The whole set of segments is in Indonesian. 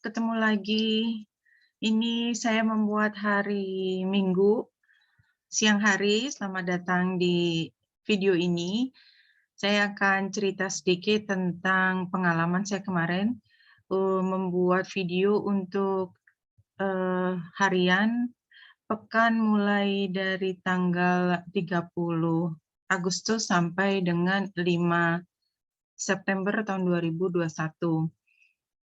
ketemu lagi. Ini saya membuat hari Minggu, siang hari. Selamat datang di video ini. Saya akan cerita sedikit tentang pengalaman saya kemarin membuat video untuk harian pekan mulai dari tanggal 30 Agustus sampai dengan 5 September tahun 2021.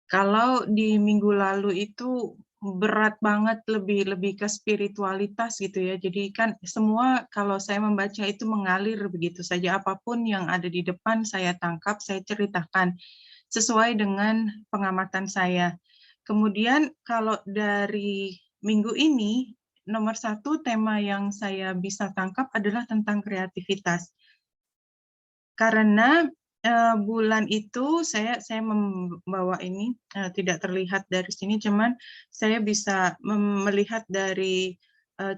Kalau di minggu lalu itu berat banget, lebih ke spiritualitas gitu ya. Jadi kan semua kalau saya membaca itu mengalir begitu saja, apapun yang ada di depan saya tangkap, saya ceritakan sesuai dengan pengamatan saya. Kemudian kalau dari minggu ini, nomor satu tema yang saya bisa tangkap adalah tentang kreativitas. Karena bulan itu saya membawa ini, tidak terlihat dari sini, cuman saya bisa melihat dari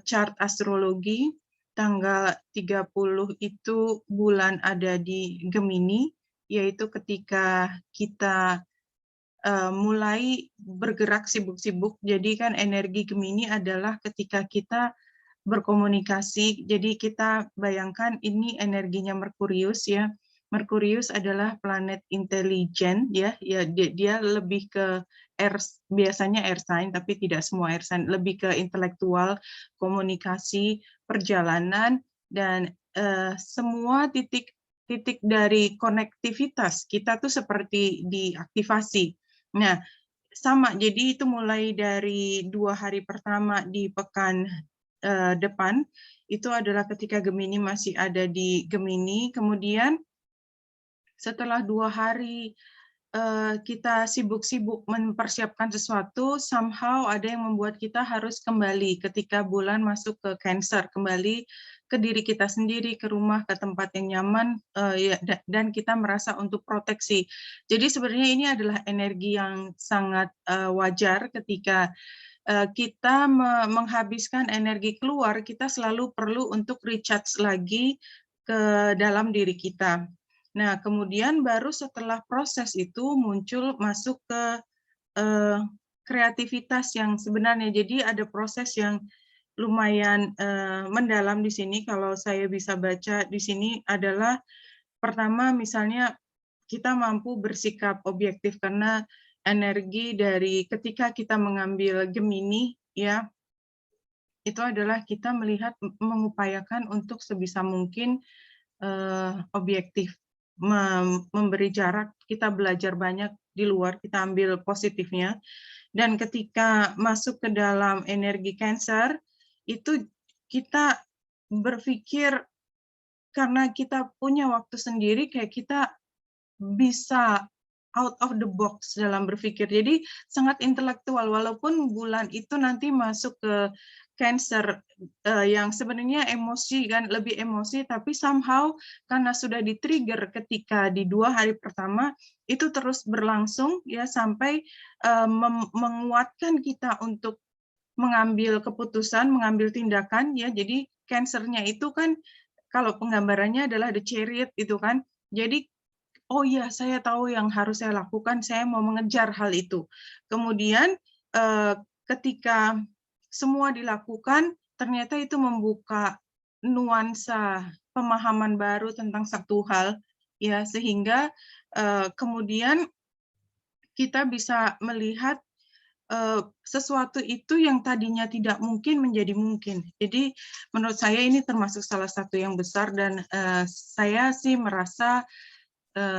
chart astrologi tanggal 30 itu bulan ada di Gemini, yaitu ketika kita mulai bergerak sibuk-sibuk. Jadi kan energi Gemini adalah ketika kita berkomunikasi. Jadi kita bayangkan ini energinya Merkurius ya. Merkurius adalah planet intelijen ya, dia lebih ke air, biasanya air sign tapi tidak semua air sign, lebih ke intelektual, komunikasi, perjalanan dan semua titik dari konektivitas kita tuh seperti diaktifasi. Nah, sama, jadi itu mulai dari 2 hari pertama di pekan depan, itu adalah ketika Gemini masih ada di Gemini, kemudian setelah 2 hari kita sibuk-sibuk mempersiapkan sesuatu, somehow ada yang membuat kita harus kembali ketika bulan masuk ke Cancer, kembali ke diri kita sendiri, ke rumah, ke tempat yang nyaman, ya, dan kita merasa untuk proteksi. Jadi sebenarnya ini adalah energi yang sangat wajar ketika kita menghabiskan energi keluar, kita selalu perlu untuk recharge lagi ke dalam diri kita. Nah, kemudian baru setelah proses itu muncul masuk ke kreativitas yang sebenarnya. Jadi ada proses yang lumayan mendalam di sini. Kalau saya bisa baca di sini adalah pertama misalnya kita mampu bersikap objektif karena energi dari ketika kita mengambil Gemini ya, itu adalah kita melihat mengupayakan untuk sebisa mungkin objektif, memberi jarak, kita belajar banyak di luar, kita ambil positifnya. Dan ketika masuk ke dalam energi Cancer, itu kita berpikir karena kita punya waktu sendiri, kayak kita bisa out of the box dalam berpikir. Jadi sangat intelektual, walaupun bulan itu nanti masuk ke Cancer yang sebenarnya emosi kan, lebih emosi, tapi somehow karena sudah di-trigger ketika di 2 hari pertama, itu terus berlangsung ya sampai menguatkan kita untuk mengambil keputusan, mengambil tindakan ya. Jadi Cancer-nya itu kan kalau penggambarannya adalah the chariot itu kan. Jadi oh iya, saya tahu yang harus saya lakukan, saya mau mengejar hal itu. Kemudian ketika semua dilakukan, ternyata itu membuka nuansa pemahaman baru tentang satu hal, ya sehingga kemudian kita bisa melihat sesuatu itu yang tadinya tidak mungkin menjadi mungkin. Jadi menurut saya ini termasuk salah satu yang besar dan saya sih merasa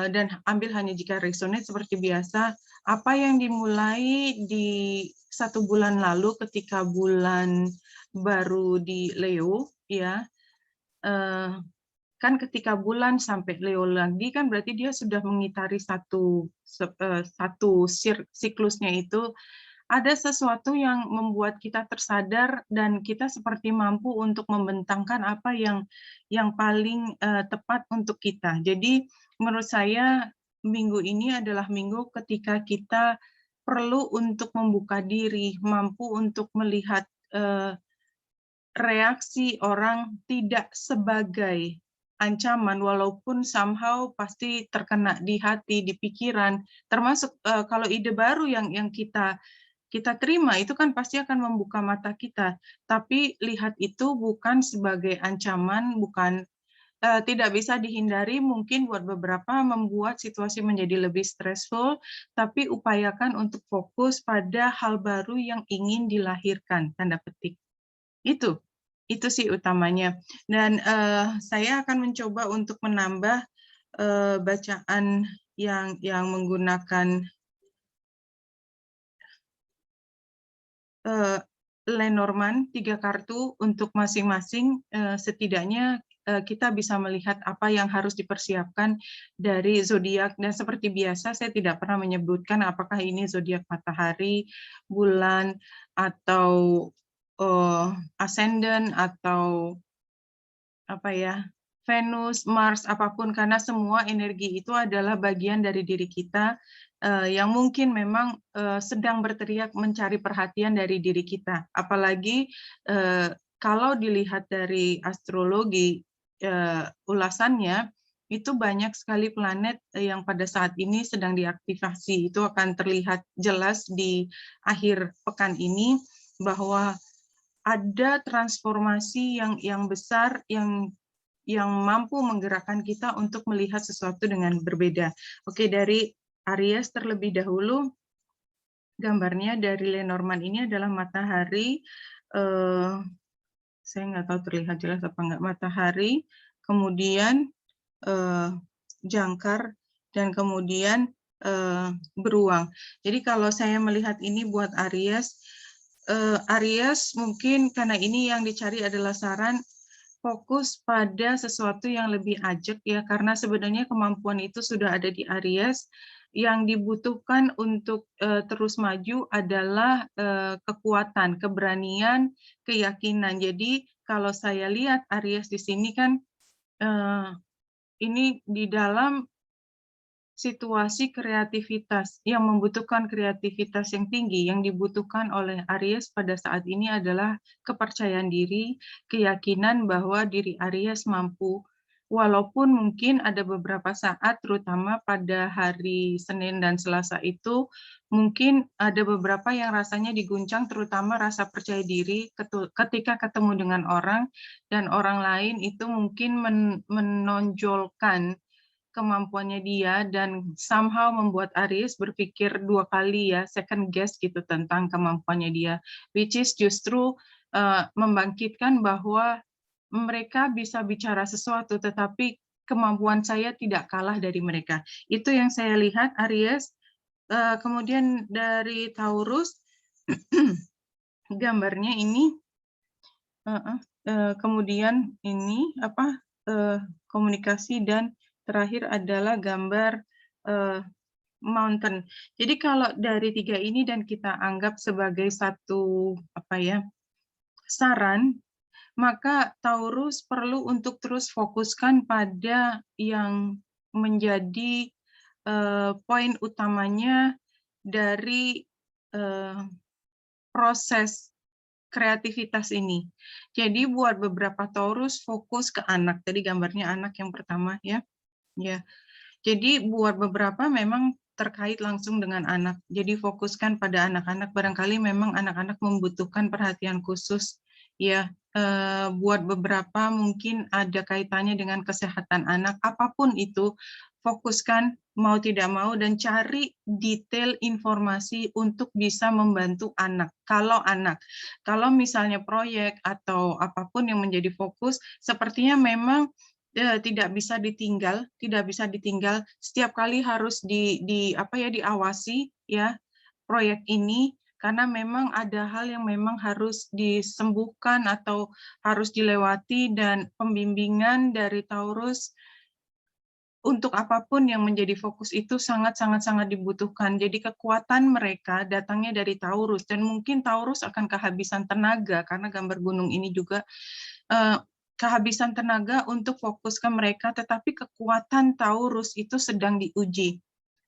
dan ambil hanya jika resonate seperti biasa, apa yang dimulai di 1 bulan lalu ketika bulan baru di Leo, ya, kan ketika bulan sampai Leo lagi kan berarti dia sudah mengitari satu siklusnya itu, ada sesuatu yang membuat kita tersadar dan kita seperti mampu untuk membentangkan apa yang paling tepat untuk kita. Jadi menurut saya minggu ini adalah minggu ketika kita perlu untuk membuka diri, mampu untuk melihat reaksi orang tidak sebagai ancaman, walaupun somehow pasti terkena di hati, di pikiran, termasuk kalau ide baru yang kita terima itu kan pasti akan membuka mata kita. Tapi lihat itu bukan sebagai ancaman, bukan tidak bisa dihindari, mungkin buat beberapa membuat situasi menjadi lebih stressful, tapi upayakan untuk fokus pada hal baru yang ingin dilahirkan, tanda petik. Itu sih utamanya. Dan saya akan mencoba untuk menambah bacaan yang menggunakan Lenormand 3 kartu untuk masing-masing, setidaknya kita bisa melihat apa yang harus dipersiapkan dari zodiak. Dan seperti biasa saya tidak pernah menyebutkan apakah ini zodiak matahari, bulan, atau ascendant, atau apa ya, Venus, Mars, apapun, karena semua energi itu adalah bagian dari diri kita yang mungkin memang sedang berteriak mencari perhatian dari diri kita. Apalagi kalau dilihat dari astrologi ulasannya, itu banyak sekali planet yang pada saat ini sedang diaktifasi. Itu akan terlihat jelas di akhir pekan ini bahwa ada transformasi yang besar yang mampu menggerakkan kita untuk melihat sesuatu dengan berbeda. Oke, dari Aries terlebih dahulu, gambarnya dari Lenormand ini adalah matahari. Saya nggak tahu terlihat jelas apa nggak, matahari, kemudian jangkar, dan kemudian beruang. Jadi kalau saya melihat ini buat Aries, Aries mungkin karena ini yang dicari adalah saran, fokus pada sesuatu yang lebih ajak ya, karena sebenarnya kemampuan itu sudah ada di Aries. Yang dibutuhkan untuk terus maju adalah kekuatan, keberanian, keyakinan. Jadi kalau saya lihat Aries di sini kan ini di dalam situasi kreativitas yang membutuhkan kreativitas yang tinggi. Yang dibutuhkan oleh Aries pada saat ini adalah kepercayaan diri, keyakinan bahwa diri Aries mampu. Walaupun mungkin ada beberapa saat, terutama pada hari Senin dan Selasa itu, mungkin ada beberapa yang rasanya diguncang, terutama rasa percaya diri ketika ketemu dengan orang, dan orang lain itu mungkin menonjolkan kemampuannya dia dan somehow membuat Aries berpikir 2 kali ya, second guess gitu tentang kemampuannya dia, which is justru membangkitkan bahwa mereka bisa bicara sesuatu, tetapi kemampuan saya tidak kalah dari mereka. Itu yang saya lihat Aries. Kemudian dari Taurus, gambarnya ini, kemudian ini apa, komunikasi, dan terakhir adalah gambar mountain. Jadi kalau dari 3 ini dan kita anggap sebagai satu apa ya, saran, maka Taurus perlu untuk terus fokuskan pada yang menjadi poin utamanya dari proses kreativitas ini. Jadi buat beberapa Taurus fokus ke anak. Tadi gambarnya anak yang pertama ya. Ya. Jadi buat beberapa memang terkait langsung dengan anak. Jadi fokuskan pada anak-anak. Barangkali memang anak-anak membutuhkan perhatian khusus. Ya, buat beberapa mungkin ada kaitannya dengan kesehatan anak. Apapun itu, fokuskan mau tidak mau dan cari detail informasi untuk bisa membantu anak. Kalau misalnya proyek atau apapun yang menjadi fokus, sepertinya memang tidak bisa ditinggal. Setiap kali harus diawasi ya proyek ini, karena memang ada hal yang memang harus disembuhkan atau harus dilewati, dan pembimbingan dari Taurus untuk apapun yang menjadi fokus itu sangat dibutuhkan. Jadi kekuatan mereka datangnya dari Taurus, dan mungkin Taurus akan kehabisan tenaga, karena gambar gunung ini juga kehabisan tenaga untuk fokus ke mereka, tetapi kekuatan Taurus itu sedang diuji.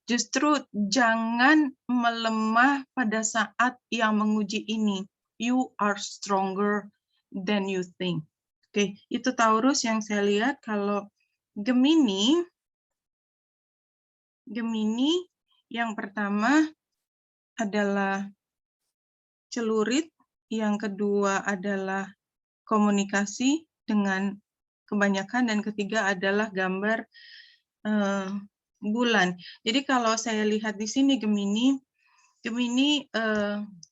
Justru jangan melemah pada saat yang menguji ini. You are stronger than you think. Oke, itu Taurus yang saya lihat. Kalau Gemini yang pertama adalah celurit, yang kedua adalah komunikasi dengan kebanyakan, dan ketiga adalah gambar bulan. Jadi kalau saya lihat di sini Gemini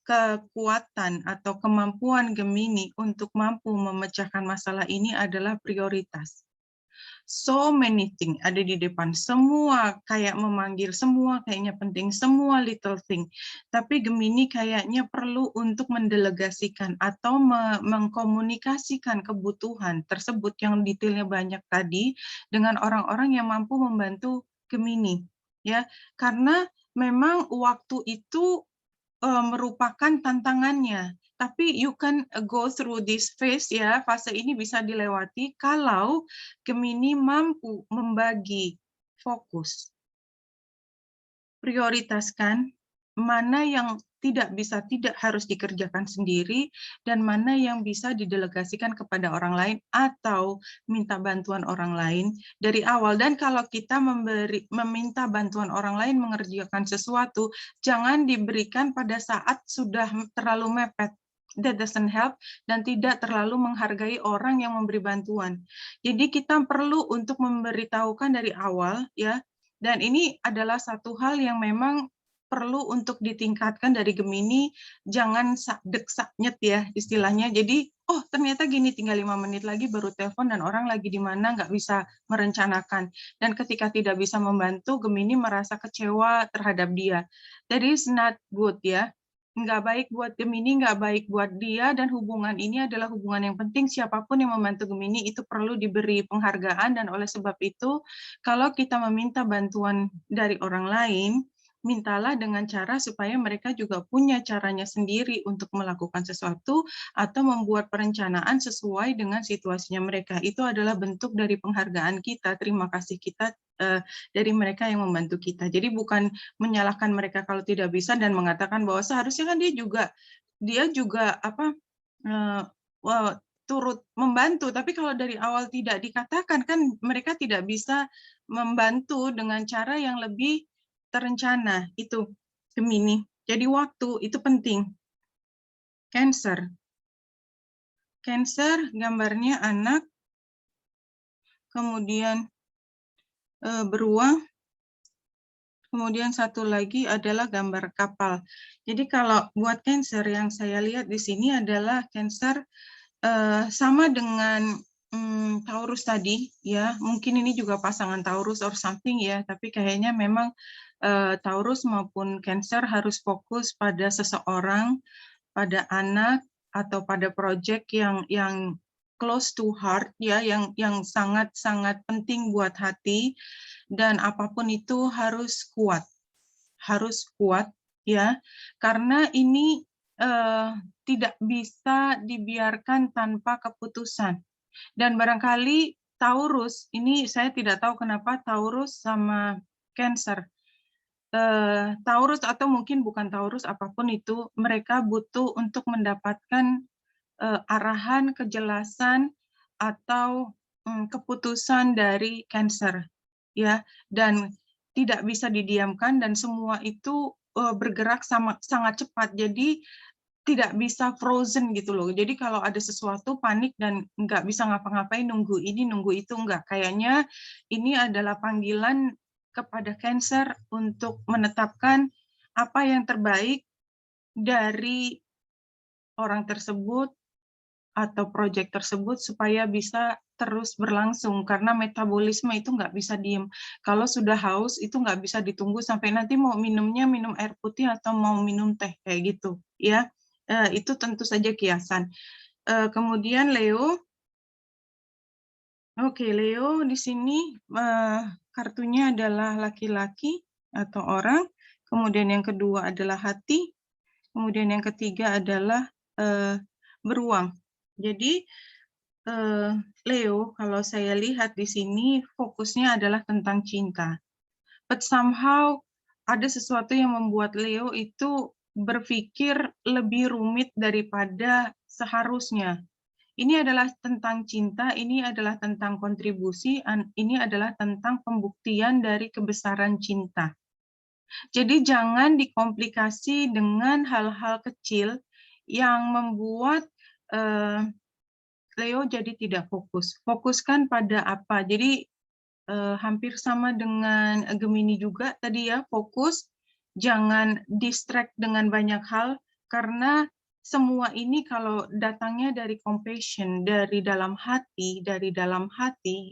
kekuatan atau kemampuan Gemini untuk mampu memecahkan masalah ini adalah prioritas. So many thing ada di depan, semua kayak memanggil, semua kayaknya penting, semua little thing. Tapi Gemini kayaknya perlu untuk mendelegasikan atau mengkomunikasikan kebutuhan tersebut yang detailnya banyak tadi dengan orang-orang yang mampu membantu Gemini, ya. Karena memang waktu itu merupakan tantangannya. Tapi you can go through this phase, ya, fase ini bisa dilewati kalau Gemini mampu membagi fokus, prioritaskan mana yang tidak harus dikerjakan sendiri, dan mana yang bisa didelegasikan kepada orang lain atau minta bantuan orang lain dari awal. Dan kalau kita meminta bantuan orang lain mengerjakan sesuatu, jangan diberikan pada saat sudah terlalu mepet. That doesn't help, dan tidak terlalu menghargai orang yang memberi bantuan. Jadi kita perlu untuk memberitahukan dari awal, ya. Dan ini adalah satu hal yang memang perlu untuk ditingkatkan dari Gemini, jangan sakdek-saknyet, ya istilahnya. Jadi, oh ternyata gini, tinggal 5 menit lagi baru telepon dan orang lagi di mana, nggak bisa merencanakan. Dan ketika tidak bisa membantu, Gemini merasa kecewa terhadap dia. That is not good, ya. Nggak baik buat Gemini, nggak baik buat dia, dan hubungan ini adalah hubungan yang penting. Siapapun yang membantu Gemini itu perlu diberi penghargaan, dan oleh sebab itu, kalau kita meminta bantuan dari orang lain, mintalah dengan cara supaya mereka juga punya caranya sendiri untuk melakukan sesuatu atau membuat perencanaan sesuai dengan situasinya mereka. Itu adalah bentuk dari penghargaan kita, terima kasih kita dari mereka yang membantu kita. Jadi bukan menyalahkan mereka kalau tidak bisa dan mengatakan bahwa seharusnya kan dia juga turut membantu, tapi kalau dari awal tidak dikatakan, kan mereka tidak bisa membantu dengan cara yang lebih terencana. Itu Gemini. Jadi waktu itu penting. Cancer gambarnya anak, kemudian beruang, kemudian satu lagi adalah gambar kapal. Jadi kalau buat Cancer yang saya lihat di sini adalah Cancer sama dengan Taurus tadi, ya. Mungkin ini juga pasangan Taurus or something, ya, tapi kayaknya memang Taurus maupun Cancer harus fokus pada seseorang, pada anak, atau pada project yang close to heart, ya, yang sangat-sangat penting buat hati, dan apapun itu harus kuat, ya, karena ini tidak bisa dibiarkan tanpa keputusan. Dan barangkali Taurus, ini saya tidak tahu kenapa Taurus sama Cancer. Taurus atau mungkin bukan Taurus, apapun itu, mereka butuh untuk mendapatkan arahan, kejelasan, atau keputusan dari Cancer, ya, dan tidak bisa didiamkan, dan semua itu bergerak sangat cepat. Jadi tidak bisa frozen gitu loh. Jadi kalau ada sesuatu panik dan nggak bisa ngapa-ngapain, nunggu ini, nunggu itu, nggak. Kayaknya ini adalah panggilan kepada Cancer untuk menetapkan apa yang terbaik dari orang tersebut atau proyek tersebut supaya bisa terus berlangsung, karena metabolisme itu nggak bisa diem. Kalau sudah haus itu nggak bisa ditunggu sampai nanti mau minumnya minum air putih atau mau minum teh kayak gitu, ya. Itu tentu saja kiasan. Kemudian Leo, oke, Leo di sini kartunya adalah laki-laki atau orang, kemudian yang kedua adalah hati, kemudian yang ketiga adalah beruang. Jadi Leo, kalau saya lihat di sini fokusnya adalah tentang cinta. But somehow ada sesuatu yang membuat Leo itu berpikir lebih rumit daripada seharusnya. Ini adalah tentang cinta, ini adalah tentang kontribusi, ini adalah tentang pembuktian dari kebesaran cinta. Jadi jangan dikomplikasi dengan hal-hal kecil yang membuat Leo jadi tidak fokus. Fokuskan pada apa. Jadi hampir sama dengan Gemini juga tadi ya, fokus, jangan distract dengan banyak hal, karena semua ini kalau datangnya dari compassion, dari dalam hati,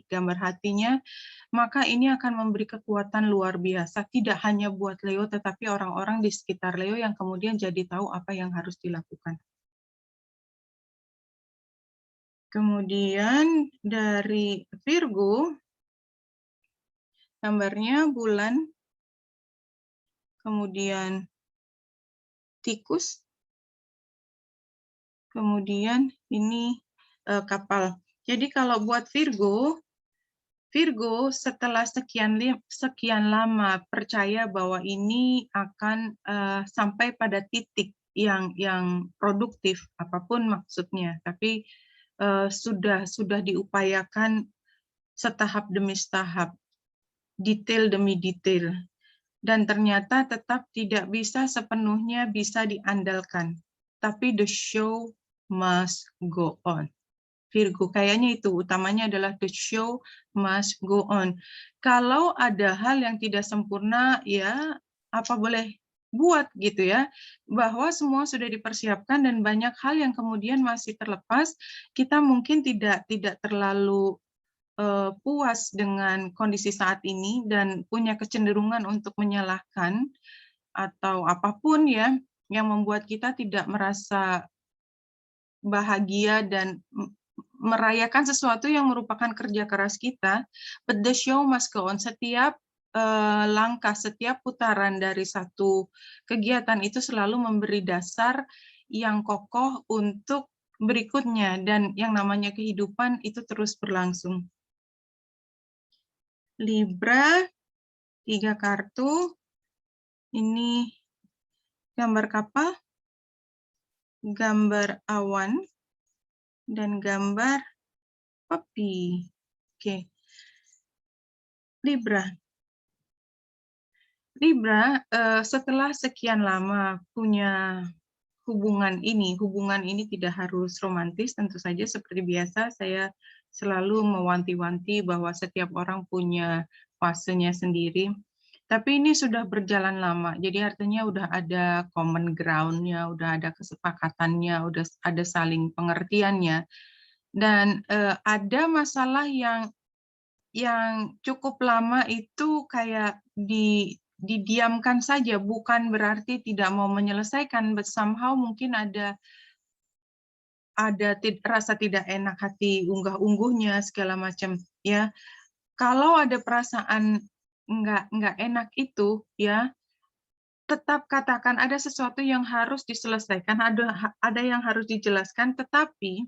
gambar hatinya, maka ini akan memberi kekuatan luar biasa, tidak hanya buat Leo, tetapi orang-orang di sekitar Leo yang kemudian jadi tahu apa yang harus dilakukan. Kemudian dari Virgo, gambarnya bulan, kemudian tikus, kemudian ini kapal. Jadi kalau buat Virgo setelah sekian lama percaya bahwa ini akan sampai pada titik yang produktif, apapun maksudnya, tapi sudah diupayakan setahap demi setahap, detail demi detail, dan ternyata tetap tidak bisa sepenuhnya bisa diandalkan. Tapi the show must go on. Virgo, kayaknya itu utamanya adalah the show must go on. Kalau ada hal yang tidak sempurna, ya apa boleh buat gitu ya, bahwa semua sudah dipersiapkan dan banyak hal yang kemudian masih terlepas, kita mungkin tidak terlalu puas dengan kondisi saat ini dan punya kecenderungan untuk menyalahkan atau apapun ya yang membuat kita tidak merasa bahagia dan merayakan sesuatu yang merupakan kerja keras kita, but the show must go on. Setiap langkah, setiap putaran dari satu kegiatan itu selalu memberi dasar yang kokoh untuk berikutnya, dan yang namanya kehidupan itu terus berlangsung. Libra, 3 kartu, ini gambar kapal, gambar awan, dan gambar Papi. Oke. Libra. Setelah sekian lama punya hubungan ini tidak harus romantis, tentu saja seperti biasa saya selalu mewanti-wanti bahwa setiap orang punya fasenya sendiri. Tapi ini sudah berjalan lama, jadi artinya udah ada common ground-nya, udah ada kesepakatannya, udah ada saling pengertiannya. Dan ada masalah yang cukup lama itu kayak didiamkan saja, bukan berarti tidak mau menyelesaikan, but somehow mungkin ada rasa tidak enak hati, unggah-ungguhnya segala macam ya. Kalau ada perasaan nggak enak itu ya, tetap katakan ada sesuatu yang harus diselesaikan, ada yang harus dijelaskan, tetapi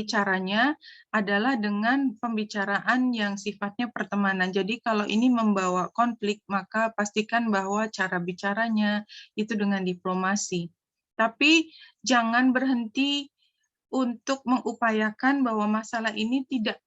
caranya adalah dengan pembicaraan yang sifatnya pertemanan. Jadi kalau ini membawa konflik, maka pastikan bahwa cara bicaranya itu dengan diplomasi. Tapi jangan berhenti untuk mengupayakan bahwa masalah ini tidak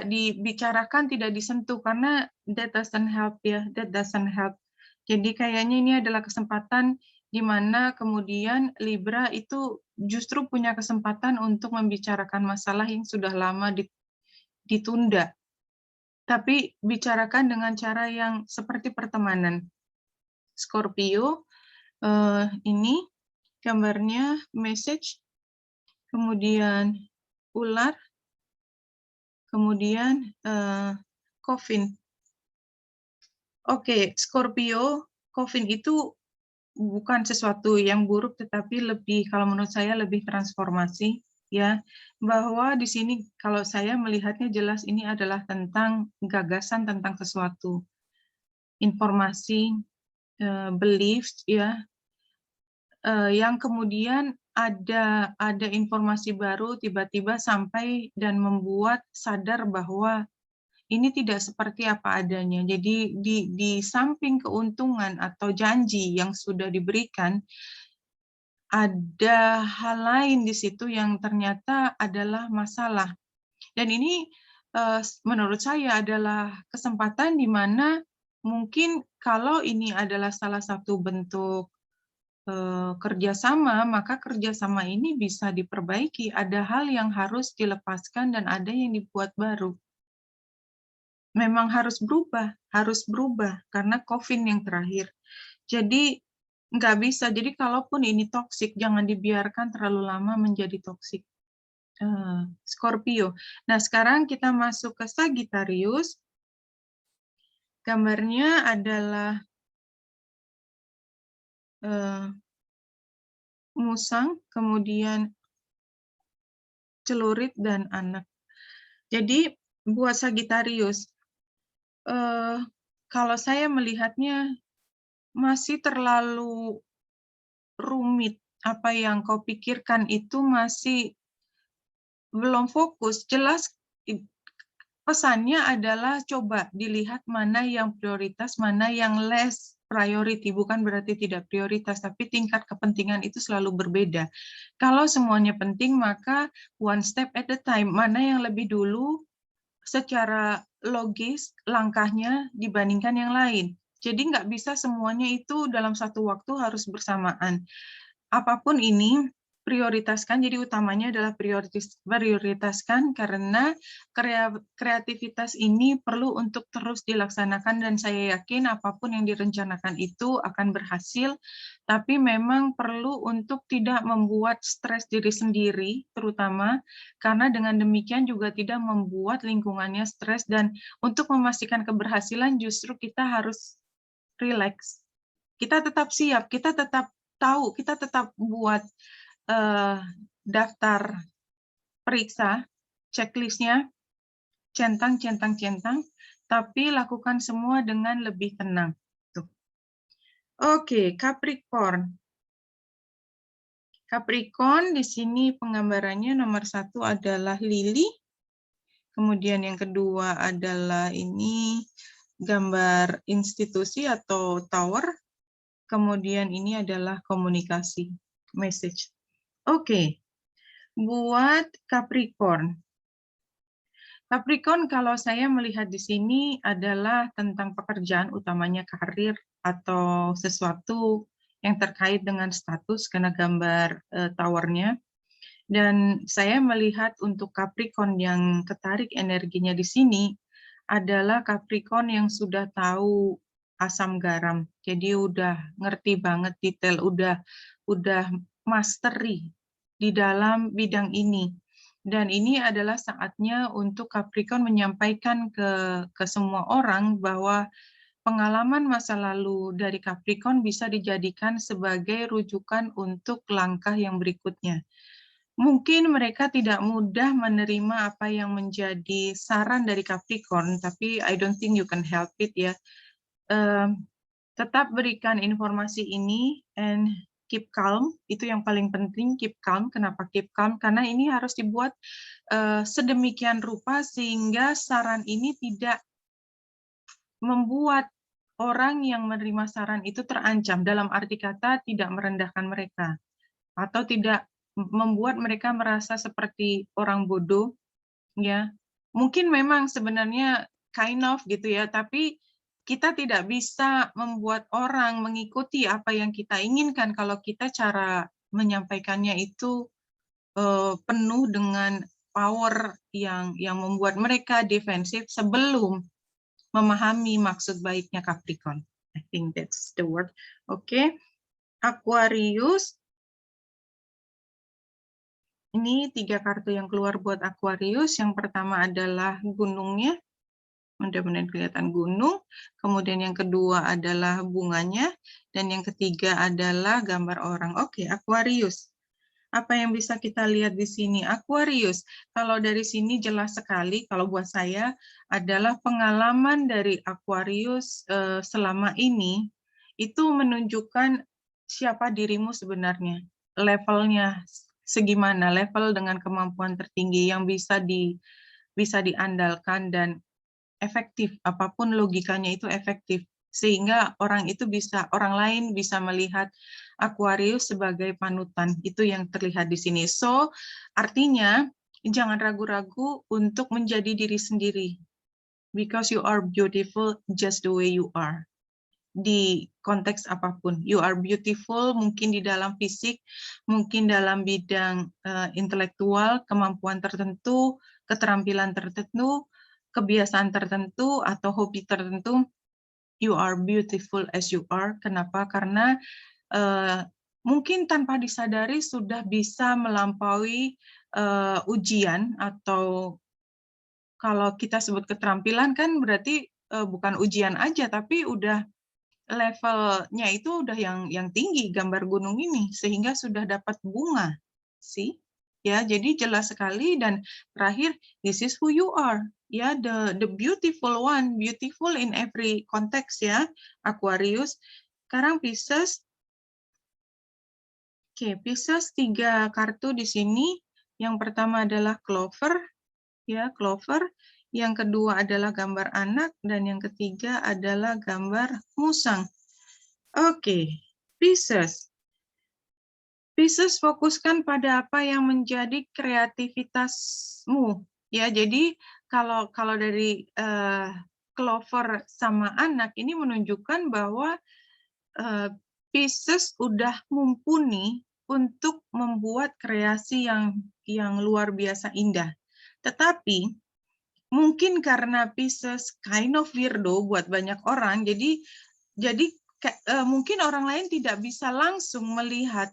dibicarakan, tidak disentuh, karena that doesn't help ya, that doesn't help. Jadi kayaknya ini adalah kesempatan di mana kemudian Libra itu justru punya kesempatan untuk membicarakan masalah yang sudah lama ditunda. Tapi bicarakan dengan cara yang seperti pertemanan. Scorpio, ini gambarnya message, kemudian ular, kemudian coffin. Oke, Scorpio, coffin itu bukan sesuatu yang buruk, tetapi lebih, kalau menurut saya lebih transformasi ya, bahwa di sini kalau saya melihatnya jelas ini adalah tentang gagasan tentang sesuatu, informasi, beliefs ya, yang kemudian ada informasi baru tiba-tiba sampai dan membuat sadar bahwa ini tidak seperti apa adanya. Jadi di samping keuntungan atau janji yang sudah diberikan, ada hal lain di situ yang ternyata adalah masalah. Dan ini menurut saya adalah kesempatan di mana mungkin kalau ini adalah salah satu bentuk kerjasama, maka kerjasama ini bisa diperbaiki. Ada hal yang harus dilepaskan dan ada yang dibuat baru. Memang harus berubah karena COVID yang terakhir. Jadi nggak bisa. Jadi kalaupun ini toksik, jangan dibiarkan terlalu lama menjadi toksik. Scorpio. Nah, sekarang kita masuk ke Sagittarius. Gambarnya adalah musang, kemudian celurit, dan anak. Jadi buat Sagittarius, kalau saya melihatnya masih terlalu rumit. Apa yang kau pikirkan itu masih belum fokus. Jelas pesannya adalah coba dilihat mana yang prioritas, mana yang less priority. Bukan berarti tidak prioritas, tapi tingkat kepentingan itu selalu berbeda. Kalau semuanya penting, maka one step at a time. Mana yang lebih dulu secara logis langkahnya dibandingkan yang lain. Jadi nggak bisa semuanya itu dalam satu waktu harus bersamaan. Apapun ini, prioritaskan, jadi utamanya adalah prioritaskan karena kreativitas ini perlu untuk terus dilaksanakan dan saya yakin apapun yang direncanakan itu akan berhasil, tapi memang perlu untuk tidak membuat stres diri sendiri, terutama karena dengan demikian juga tidak membuat lingkungannya stres dan untuk memastikan keberhasilan justru kita harus rileks. Kita tetap siap, kita tetap tahu, kita tetap buat daftar periksa, checklistnya, centang, tapi lakukan semua dengan lebih tenang. Tuh. Oke, Capricorn. Capricorn di sini penggambarannya nomor 1 adalah lili, kemudian yang kedua adalah ini gambar institusi atau tower, kemudian ini adalah komunikasi, message. Oke, buat Capricorn. Capricorn kalau saya melihat di sini adalah tentang pekerjaan, utamanya karir atau sesuatu yang terkait dengan status karena gambar towernya. Dan saya melihat untuk Capricorn yang ketarik energinya di sini adalah Capricorn yang sudah tahu asam garam. Jadi udah ngerti banget detail, udah mastery di dalam bidang ini. Dan ini adalah saatnya untuk Capricorn menyampaikan ke semua orang bahwa pengalaman masa lalu dari Capricorn bisa dijadikan sebagai rujukan untuk langkah yang berikutnya. Mungkin mereka tidak mudah menerima apa yang menjadi saran dari Capricorn, tapi I don't think you can help it ya. Tetap berikan informasi ini and keep calm, itu yang paling penting, keep calm. Kenapa keep calm? Karena ini harus dibuat sedemikian rupa sehingga saran ini tidak membuat orang yang menerima saran itu terancam, dalam arti kata tidak merendahkan mereka, atau tidak membuat mereka merasa seperti orang bodoh, ya. Mungkin memang sebenarnya kind of gitu ya, tapi kita tidak bisa membuat orang mengikuti apa yang kita inginkan kalau kita cara menyampaikannya itu penuh dengan power yang membuat mereka defensif sebelum memahami maksud baiknya Capricorn. I think that's the word. Oke. Aquarius. Ini 3 kartu yang keluar buat Aquarius. Yang pertama adalah gunungnya. Mudah-mudahan kelihatan gunung. Kemudian yang kedua adalah bunganya. Dan yang ketiga adalah gambar orang. Oke, Aquarius. Apa yang bisa kita lihat di sini? Aquarius, kalau dari sini jelas sekali, kalau buat saya, adalah pengalaman dari Aquarius selama ini, itu menunjukkan siapa dirimu sebenarnya. Levelnya segimana, level dengan kemampuan tertinggi yang bisa diandalkan dan efektif, apapun logikanya itu efektif, sehingga orang lain bisa melihat Aquarius sebagai panutan. Itu yang terlihat di sini. So, artinya jangan ragu-ragu untuk menjadi diri sendiri. Because you are beautiful just the way you are. Di konteks apapun. You are beautiful mungkin di dalam fisik, mungkin dalam bidang intelektual, kemampuan tertentu, keterampilan tertentu, kebiasaan tertentu, atau hobi tertentu. You are beautiful as you are. Kenapa? Karena mungkin tanpa disadari sudah bisa melampaui ujian, atau kalau kita sebut keterampilan kan berarti bukan ujian aja, tapi udah levelnya itu udah yang tinggi, gambar gunung ini, sehingga sudah dapat bunga. See? Ya, jadi jelas sekali. Dan terakhir, this is who you are. Ya, the beautiful one, beautiful in every context ya, Aquarius. Sekarang Pisces. Oke, Pisces 3 kartu di sini. Yang pertama adalah clover, ya, clover. Yang kedua adalah gambar anak, dan yang ketiga adalah gambar musang. Oke, Pisces. Pisces fokuskan pada apa yang menjadi kreativitasmu. Ya, jadi kalau dari clover sama anak ini menunjukkan bahwa Pisces udah mumpuni untuk membuat kreasi yang luar biasa indah. Tetapi mungkin karena Pisces kind of weirdo buat banyak orang, jadi mungkin orang lain tidak bisa langsung melihat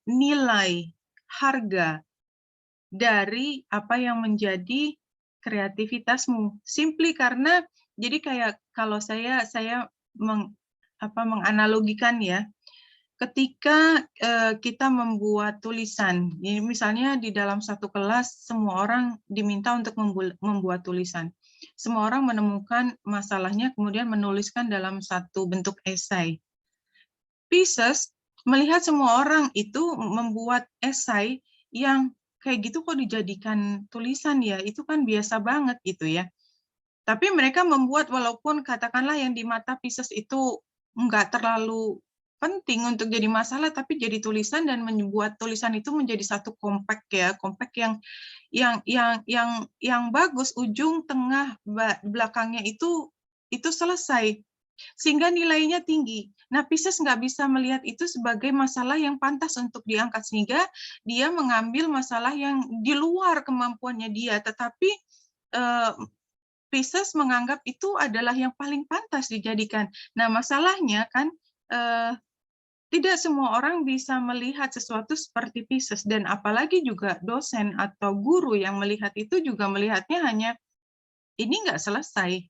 nilai harga dari apa yang menjadi kreativitasmu. Simply karena, jadi kayak kalau saya menganalogikan ya, ketika kita membuat tulisan, ini misalnya di dalam satu kelas semua orang diminta untuk membuat tulisan. Semua orang menemukan masalahnya, kemudian menuliskan dalam satu bentuk esai. Pisces melihat semua orang itu membuat esai yang kayak gitu kok dijadikan tulisan ya, itu kan biasa banget gitu ya. Tapi mereka membuat, walaupun katakanlah yang di mata Pisces itu nggak terlalu penting untuk jadi masalah, tapi jadi tulisan dan membuat tulisan itu menjadi satu compact ya, compact yang bagus, ujung, tengah, belakangnya itu selesai, sehingga nilainya tinggi. Nah, Pisces nggak bisa melihat itu sebagai masalah yang pantas untuk diangkat, sehingga dia mengambil masalah yang di luar kemampuannya dia, tetapi Pisces menganggap itu adalah yang paling pantas dijadikan. Nah, masalahnya kan tidak semua orang bisa melihat sesuatu seperti Pisces, dan apalagi juga dosen atau guru yang melihat itu juga melihatnya hanya ini nggak selesai.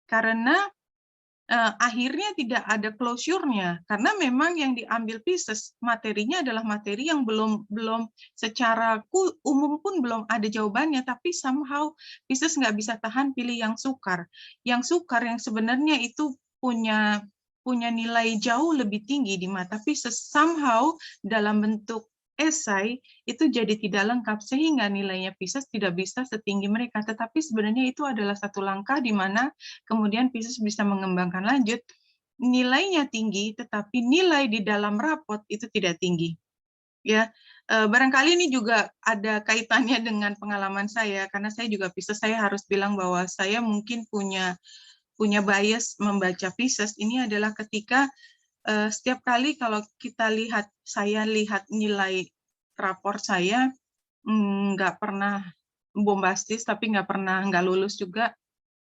Karena akhirnya tidak ada closure-nya, karena memang yang diambil Pisces materinya adalah materi yang belum secara umum pun belum ada jawabannya, tapi somehow Pisces nggak bisa tahan pilih yang sukar yang sebenarnya itu punya nilai jauh lebih tinggi di mata Pisces, somehow dalam bentuk esai itu jadi tidak lengkap, sehingga nilainya Pisces tidak bisa setinggi mereka. Tetapi sebenarnya itu adalah satu langkah di mana kemudian Pisces bisa mengembangkan lanjut, nilainya tinggi, tetapi nilai di dalam rapot itu tidak tinggi. Ya, barangkali ini juga ada kaitannya dengan pengalaman saya, karena saya juga Pisces. Saya harus bilang bahwa saya mungkin punya bias membaca Pisces. Ini adalah ketika setiap kali kalau saya lihat nilai rapor saya, nggak pernah bombastis, tapi nggak lulus juga.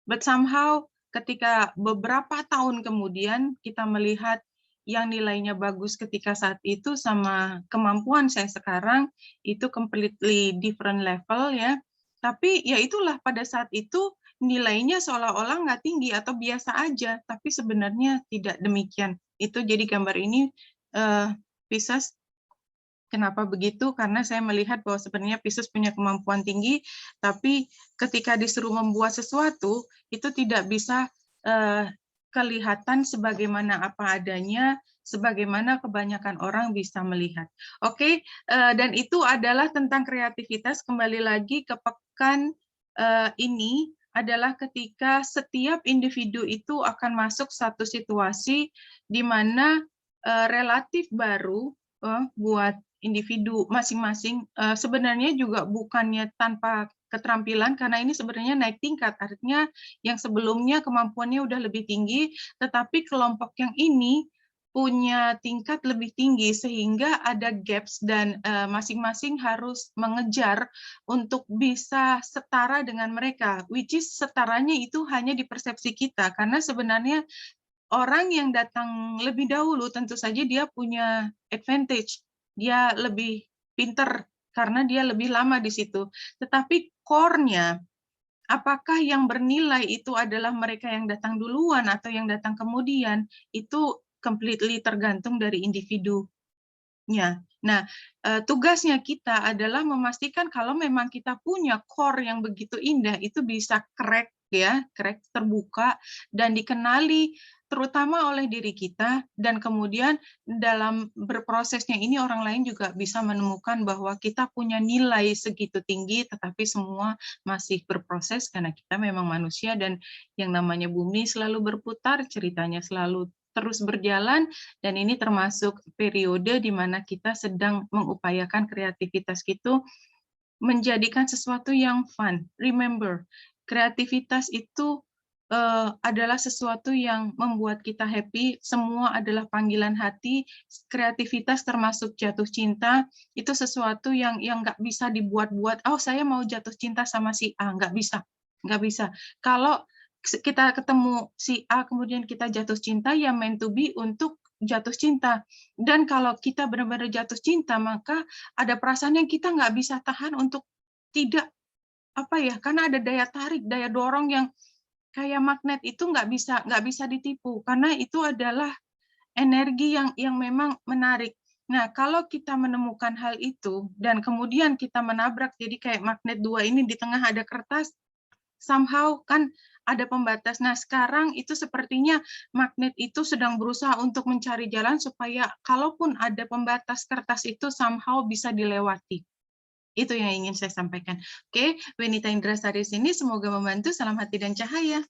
But somehow ketika beberapa tahun kemudian kita melihat yang nilainya bagus ketika saat itu sama kemampuan saya sekarang, itu completely different level ya. Tapi ya itulah, pada saat itu nilainya seolah-olah nggak tinggi atau biasa aja, tapi sebenarnya tidak demikian. Itu jadi gambar ini Pisces. Kenapa begitu? Karena saya melihat bahwa sebenarnya Pisces punya kemampuan tinggi, tapi ketika disuruh membuat sesuatu, itu tidak bisa kelihatan sebagaimana apa adanya, sebagaimana kebanyakan orang bisa melihat. Oke, dan itu adalah tentang kreativitas. Kembali lagi ke pekan ini adalah ketika setiap individu itu akan masuk satu situasi di mana relatif baru buat individu masing-masing, sebenarnya juga bukannya tanpa keterampilan, karena ini sebenarnya naik tingkat, artinya yang sebelumnya kemampuannya udah lebih tinggi, tetapi kelompok yang ini punya tingkat lebih tinggi, sehingga ada gaps dan masing-masing harus mengejar untuk bisa setara dengan mereka, which is setaranya itu hanya di persepsi kita, karena sebenarnya orang yang datang lebih dahulu tentu saja dia punya advantage, dia lebih pinter karena dia lebih lama di situ. Tetapi core-nya, apakah yang bernilai itu adalah mereka yang datang duluan atau yang datang kemudian, itu completely tergantung dari individunya. Nah, tugasnya kita adalah memastikan kalau memang kita punya core yang begitu indah, itu bisa crack ya, crack terbuka dan dikenali terutama oleh diri kita, dan kemudian dalam berprosesnya ini orang lain juga bisa menemukan bahwa kita punya nilai segitu tinggi, tetapi semua masih berproses karena kita memang manusia dan yang namanya bumi selalu berputar, ceritanya selalu terus berjalan, dan ini termasuk periode di mana kita sedang mengupayakan kreativitas itu menjadikan sesuatu yang fun. Remember, kreativitas itu adalah sesuatu yang membuat kita happy, semua adalah panggilan hati, kreativitas termasuk jatuh cinta, itu sesuatu yang nggak bisa dibuat-buat, oh saya mau jatuh cinta sama si A, nggak bisa. Nggak bisa. Kalau kita ketemu si A, kemudian kita jatuh cinta, ya meant to be untuk jatuh cinta. Dan kalau kita benar-benar jatuh cinta, maka ada perasaan yang kita nggak bisa tahan untuk tidak, apa ya, karena ada daya tarik, daya dorong yang kayak magnet itu nggak bisa ditipu, karena itu adalah energi yang memang menarik. Nah, kalau kita menemukan hal itu dan kemudian kita menabrak, jadi kayak magnet dua ini di tengah ada kertas, somehow kan ada pembatas. Nah, sekarang itu sepertinya magnet itu sedang berusaha untuk mencari jalan supaya kalaupun ada pembatas kertas itu somehow bisa dilewati. Itu yang ingin saya sampaikan. Oke, Wenita Indrasari sini, semoga membantu. Salam hati dan cahaya.